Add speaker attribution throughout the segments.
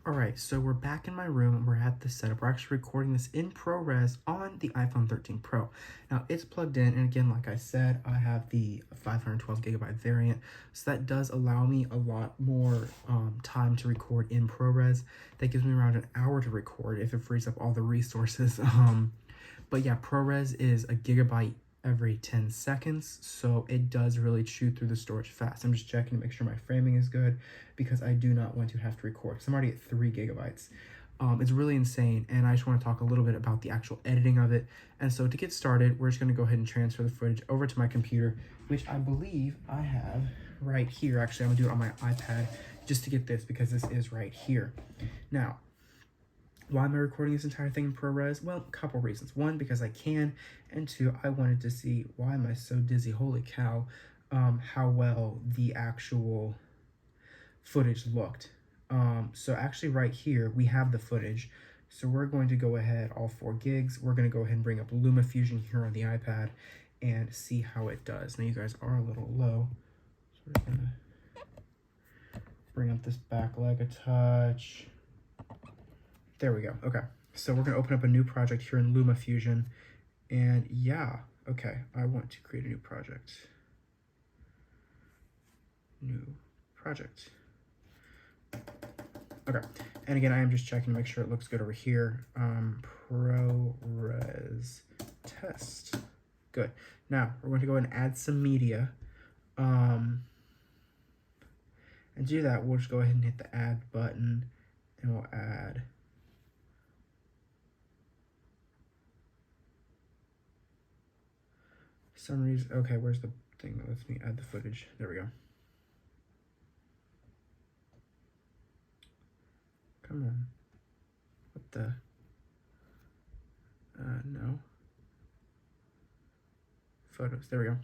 Speaker 1: All right, so we're back in my room and we're at the setup. We're actually recording this in ProRes on the iPhone 13 Pro. Now it's plugged in, and again, like I said, I have the 512 gigabyte variant, so that does allow me a lot more time to record in ProRes. That gives me around an hour to record if it frees up all the resources. But yeah, ProRes is a gigabyte every 10 seconds, so it does really chew through the storage fast. I'm just checking to make sure my framing is good because I do not want to have to record because I'm already at 3 gigabytes. It's really insane, and I just want to talk a little bit about the actual editing of it. And so to get started, we're just going to go ahead and transfer the footage over to my computer, which I believe I have right here. Actually, I'm going to do it on my iPad just to get this because this is right here. Now, why am I recording this entire thing in ProRes? Well, a couple reasons. One, because I can, and two, I wanted to see why am I so dizzy? Holy cow, how well the actual footage looked. So actually right here, we have the footage. So we're going to go ahead, all 4 gigs, we're going to go ahead and bring up LumaFusion here on the iPad and see how it does. Now you guys are a little low, so we're going to bring up this back leg a touch. There we go. Okay, so we're going to open up a new project here in LumaFusion, and yeah, okay, I want to create a new project. New project. Okay, and again, I am just checking to make sure it looks good over here. ProRes test. Good. Now, we're going to go ahead and add some media. And to do that, we'll just go ahead and hit the add button, and we'll add some reason. Okay, where's the thing that lets me add the footage? There we go. Come on. What the? No. Photos. There we go.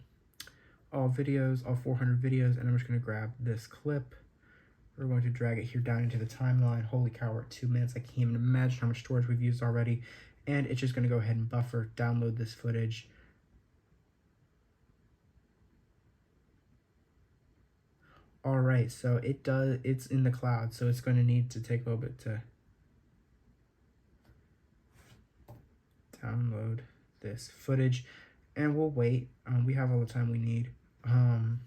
Speaker 1: All videos, all 400 videos, and I'm just going to grab this clip. We're going to drag it here down into the timeline. Holy cow, we're at 2 minutes. I can't even imagine how much storage we've used already. And it's just going to go ahead and buffer, download this footage. All right, so it's in the cloud, so it's going to need to take a little bit to download this footage, and we'll wait. We have all the time we need. I'm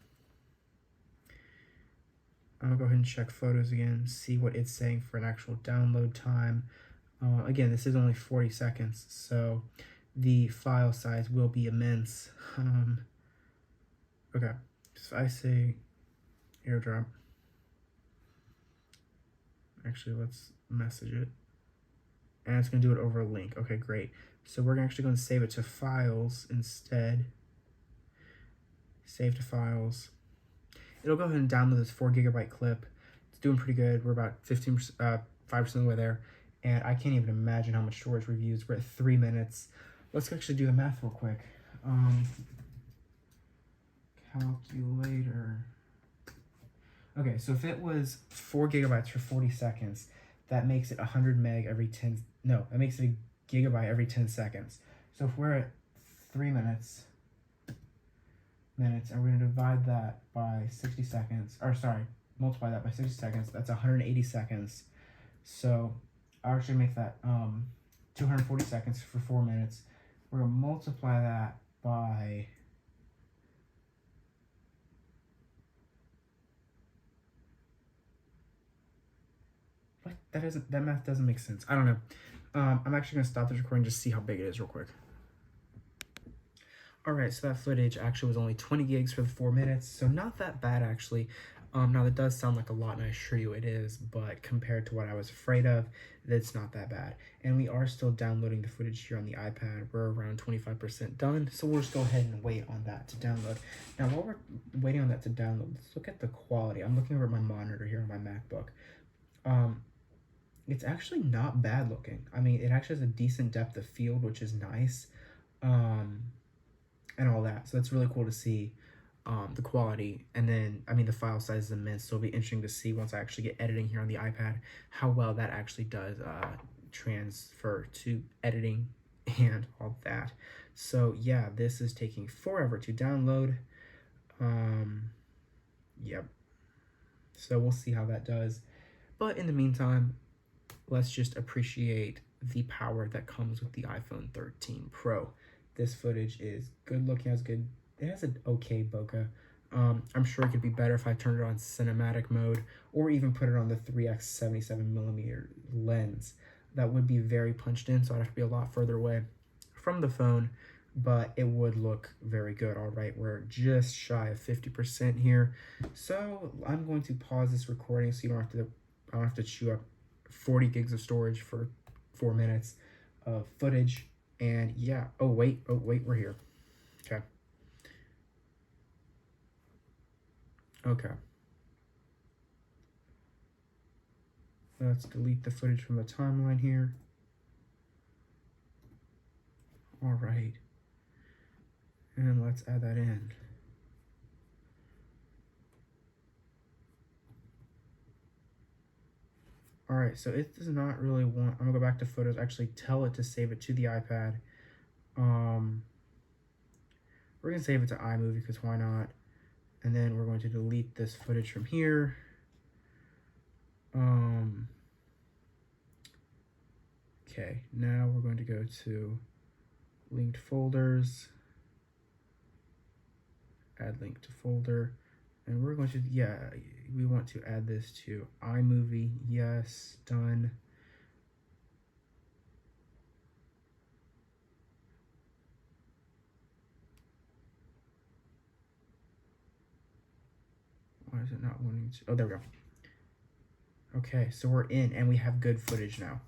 Speaker 1: gonna go ahead and check photos again, see what it's saying for an actual download time. Again, this is only 40 seconds, so the file size will be immense. Okay, so I say AirDrop. Actually, let's message it. And it's going to do it over a link. Okay, great. So we're actually going to save it to files instead. Save to files. It'll go ahead and download this 4 gigabyte clip. It's doing pretty good. We're about 5% of the way there. And I can't even imagine how much storage we've used. We're at 3 minutes. Let's actually do the math real quick. Calculator. Okay, so if it was 4 gigabytes for 40 seconds, that makes it 100 meg every 10, no, that makes it a gigabyte every 10 seconds. So if we're at 3 minutes, and we're going to divide that by 60 seconds, or sorry, multiply that by 60 seconds, that's 180 seconds. So I'll actually make that 240 seconds for 4 minutes. We're going to multiply that by that math doesn't make sense. I don't know. I'm actually going to stop this recording just to see how big it is real quick. All right, so that footage actually was only 20 gigs for the 4 minutes, so not that bad actually. Now that does sound like a lot, and I assure you it is, but compared to what I was afraid of, it's not that bad. And we are still downloading the footage here on the iPad. We're around 25% done, so we'll just go ahead and wait on that to download. Now, while we're waiting on that to download, let's look at the quality. I'm looking over at my monitor here on my MacBook. It's actually not bad looking. I mean, it actually has a decent depth of field, which is nice, and all that. So that's really cool to see the quality. And then, I mean, the file size is immense, so it'll be interesting to see once I actually get editing here on the iPad, how well that actually does transfer to editing and all that. So yeah, this is taking forever to download. Yep. So we'll see how that does. But in the meantime, let's just appreciate the power that comes with the iPhone 13 Pro. This footage is good looking, it has an okay bokeh. I'm sure it could be better if I turned it on cinematic mode or even put it on the 3x 77mm lens. That would be very punched in, so I'd have to be a lot further away from the phone, but it would look very good. All right, we're just shy of 50% here. So I'm going to pause this recording so I don't have to chew up 40 gigs of storage for 4 minutes of footage. And yeah, oh wait, we're here. Okay. Let's delete the footage from the timeline here. All right. And let's add that in. All right, so it does not really want, I'm gonna go back to photos, actually tell it to save it to the iPad. We're gonna save it to iMovie because why not? And then we're going to delete this footage from here. Okay, now we're going to go to linked folders, add link to folder, and we're going to, we want to add this to iMovie. Yes, done. Why is it not wanting to? Oh, there we go. Okay, so we're in and we have good footage now.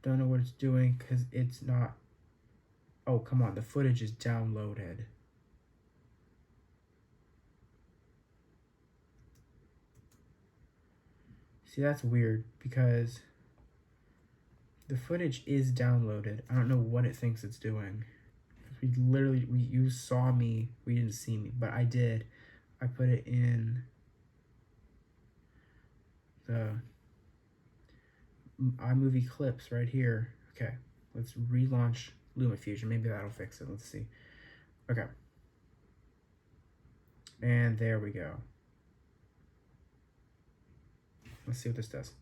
Speaker 1: Don't know what it's doing because it's not. Oh, come on, the footage is downloaded. See, that's weird because the footage is downloaded. I don't know what it thinks it's doing. You saw me, we didn't see me, but I did. I put it in the iMovie clips right here. Okay, let's relaunch LumaFusion. Maybe that'll fix it. Let's see. Okay. And there we go. Let's see what this does.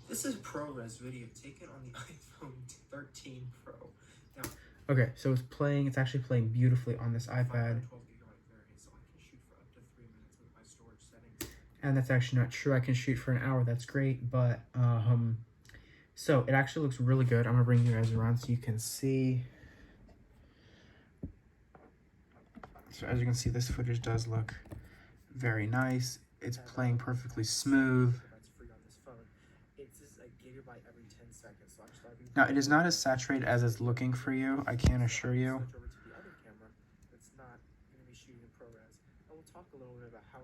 Speaker 1: This is ProRes video taken on the iPhone 13 Pro. Now, okay, so it's playing. It's actually playing beautifully on this iPad. And that's actually not true. I can shoot for an hour. That's great. But so it actually looks really good. I'm gonna bring you guys around so you can see. So as you can see, this footage does look very nice. It's playing perfectly smooth. Now, it is not as saturated as it's looking for you, I can assure you.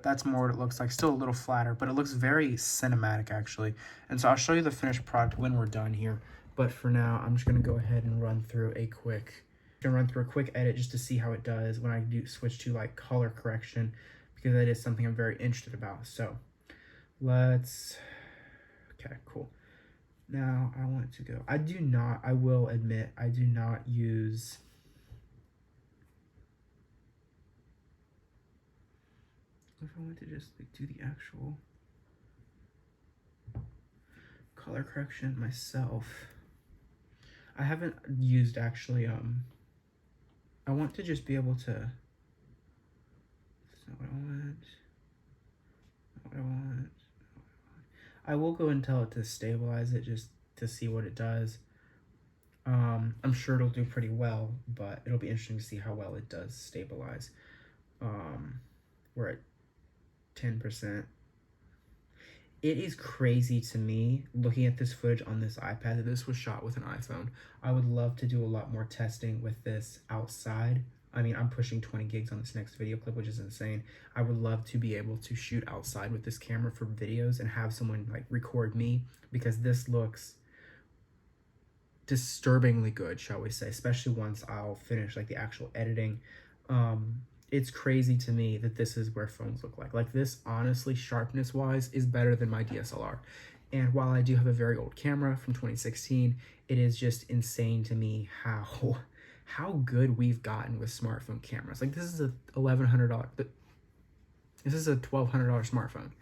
Speaker 1: That's more what it looks like. Still a little flatter, but it looks very cinematic, actually. And so I'll show you the finished product when we're done here. But for now, I'm just going to go ahead and run through a quick edit just to see how it does when I do switch to like color correction, because that is something I'm very interested about. So okay, cool. Now I want to go, I will admit, I do not use if I want to just like do the actual color correction myself. I haven't used actually, I want to just be able to, that's not what I want, not what I want. I will go and tell it to stabilize it just to see what it does. I'm sure it'll do pretty well, but it'll be interesting to see how well it does stabilize. We're at 10%. It is crazy to me looking at this footage on this iPad that this was shot with an iPhone. I would love to do a lot more testing with this outside. I mean, I'm pushing 20 gigs on this next video clip, which is insane. I would love to be able to shoot outside with this camera for videos and have someone like record me, because this looks disturbingly good, shall we say, especially once I'll finish like the actual editing. It's crazy to me that this is where phones look like. Like this, honestly, sharpness wise is better than my DSLR. And while I do have a very old camera from 2016, it is just insane to me how good we've gotten with smartphone cameras. Like this is a $1,100, this is a $1,200 smartphone,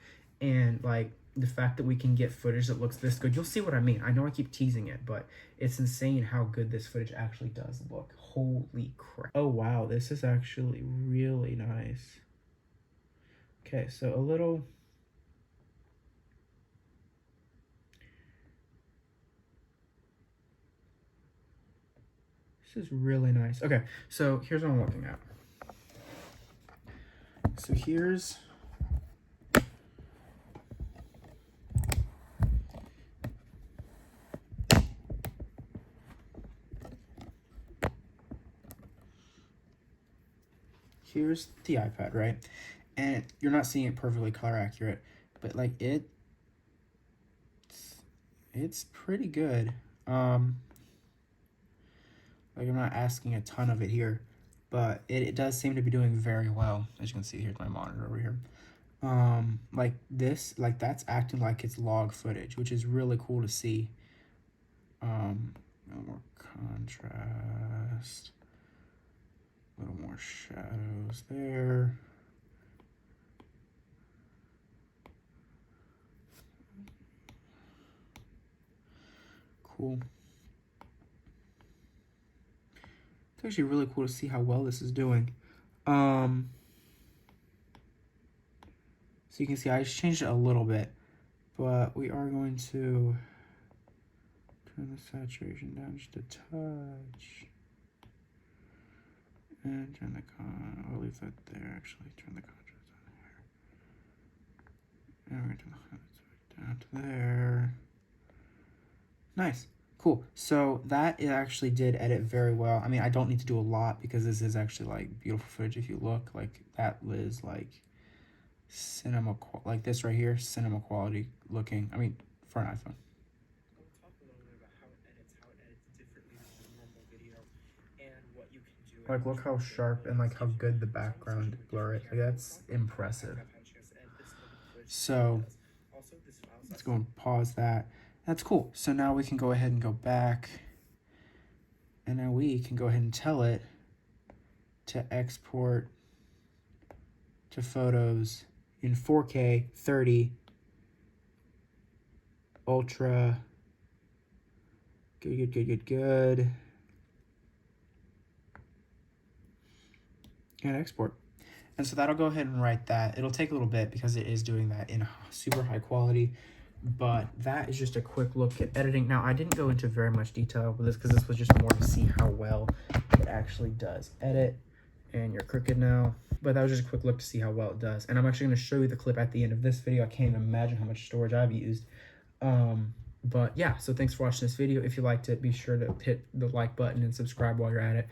Speaker 1: And like the fact that we can get footage that looks this good, you'll see what I mean. I know I keep teasing it, but it's insane how good this footage actually does look. Holy crap. Oh wow, this is actually really nice. Okay, so a little, this is really nice. Okay, so here's what I'm looking at. So here's the iPad, right? And you're not seeing it perfectly color accurate, but like it's pretty good. Like I'm not asking a ton of it here, but it does seem to be doing very well. As you can see, here's my monitor over here. Like this, like that's acting like it's log footage, which is really cool to see. A little more contrast, a little more shadows there. Cool. It's actually really cool to see how well this is doing. So you can see I just changed it a little bit, but we are going to turn the saturation down just a touch. And turn the I'll leave that there actually, turn the contrast down here. And we're gonna turn the highlights down to there. Nice. Cool. So that it actually did edit very well. I mean, I don't need to do a lot because this is actually like beautiful footage. If you look, like that is like cinema, like this right here, cinema quality looking. I mean, for an iPhone. We'll talk a little bit about how it edits differently than the normal video and what you can do. Like, look how sharp and like how good the background blur is. Like, that's impressive. So let's go and pause that. That's cool. So now we can go ahead and go back, and now we can go ahead and tell it to export to photos in 4K 30 ultra. Good. And export. And so that'll go ahead and write that. It'll take a little bit because it is doing that in super high quality. But that is just a quick look at editing. Now, I didn't go into very much detail with this because this was just more to see how well it actually does edit. And you're crooked now. But that was just a quick look to see how well it does. And I'm actually going to show you the clip at the end of this video. I can't even imagine how much storage I've used. But yeah, so thanks for watching this video. If you liked it, be sure to hit the like button and subscribe while you're at it.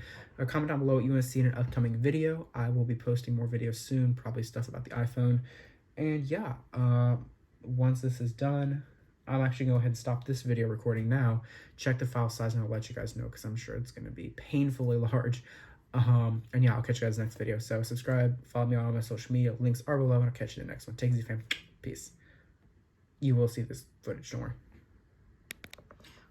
Speaker 1: Comment down below what you want to see in an upcoming video. I will be posting more videos soon, probably stuff about the iPhone. And yeah, once this is done, I'm actually going to go ahead and stop this video recording now. Check the file size and I'll let you guys know because I'm sure it's going to be painfully large. And yeah, I'll catch you guys in the next video. So subscribe, follow me on all my social media. Links are below and I'll catch you in the next one. Take it easy, fam. Peace. You will see this footage, don't worry.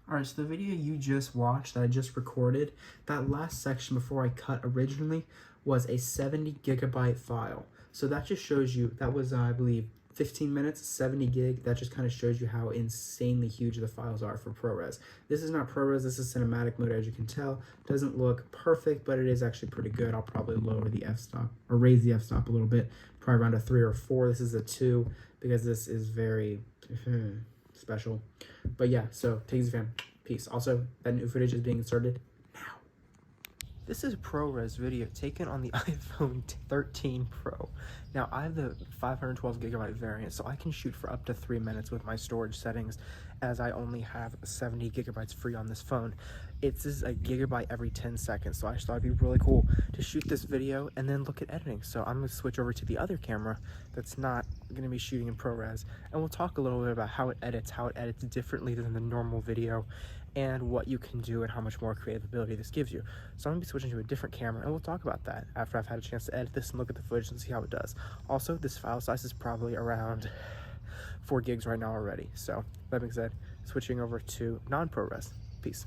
Speaker 1: Alright, so the video you just watched that I just recorded, that last section before I cut originally was a 70 gigabyte file. So that just shows you, that was, I believe, 15 minutes, 70 gig. That just kind of shows you how insanely huge the files are for ProRes. This is not ProRes, this is cinematic mode, as you can tell. Doesn't look perfect, but it is actually pretty good. I'll probably lower the f-stop, or raise the f-stop a little bit, probably around a 3 or 4. This is a 2, because this is very special. But yeah, so take it easy, fam. Peace. Also, that new footage is being inserted now. This is a ProRes video taken on the iPhone 13 Pro. Now, I have the 512 gigabyte variant, so I can shoot for up to 3 minutes with my storage settings, as I only have 70 gigabytes free on this phone. It's just a gigabyte every 10 seconds, so I just thought it'd be really cool to shoot this video and then look at editing. So I'm going to switch over to the other camera that's not going to be shooting in ProRes, and we'll talk a little bit about how it edits differently than the normal video, and what you can do and how much more creative ability this gives you. So I'm going to be switching to a different camera, and we'll talk about that after I've had a chance to edit this and look at the footage and see how it does. Also, this file size is probably around 4 gigs right now already. So that being said, switching over to non-ProRes. Peace.